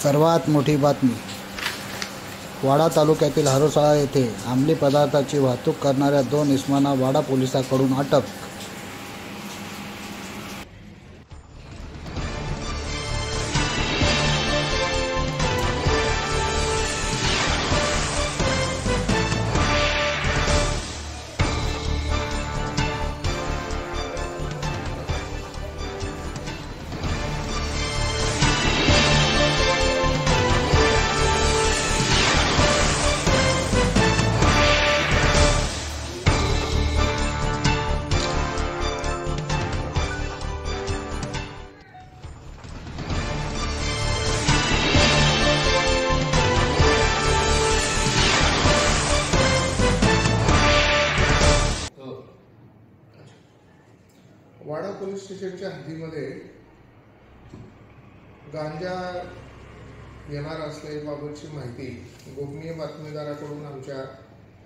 सर्वात मोठी बातमी. वाडा तालुक्यातील हरोसाळा येथे अंमली पदार्थाची वाहतूक करणाऱ्या 2 इसमांना वाडा पोलिसांकडून अटक. वाडा पोलीस स्टेशनच्या हद्दीमध्ये गांजा येणार असल्याबाबतची माहिती गोपनीय बातमीदाराकडून आमच्या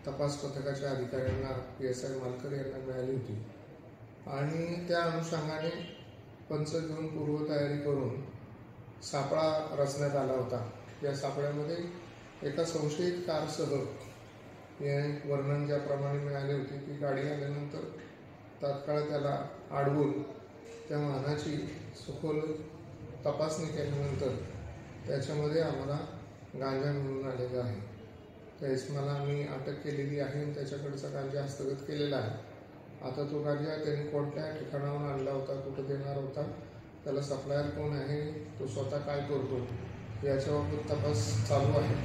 तपास पथकाच्या अधिकाऱ्यांना PSI मालकर यांना मिळाली होती आणि त्या अनुषंगाने पंच घेऊन पूर्वतयारी करून सापळा रचण्यात आला होता. या सापळ्यामध्ये एका संशयित कारसह वर्णन ज्याप्रमाणे मिळाले होते ती गाडी आल्यानंतर तात्काळ त्याला अडवून त्या वाहनाची सखोल तपासणी केल्यानंतर त्याच्यामध्ये आम्हाला गांजा मिळून आलेला आहे. त्या इसमाला आम्ही अटक केलेली आहे आणि त्याच्याकडचा गांजा हस्तगत केलेला आहे. आता तो गांजा त्यांनी कोणत्या ठिकाणाहून आणला होता, कुठं देणार होता, त्याला सप्लायर कोण आहे, तो स्वतः काय करतो याच्याबाबत तपास चालू आहे.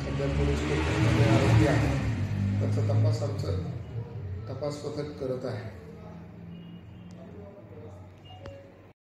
सध्या पोलीस स्टेशनमध्ये आरोपी आहे, त्याचा तपास आमचं तपास पथक करत आहे.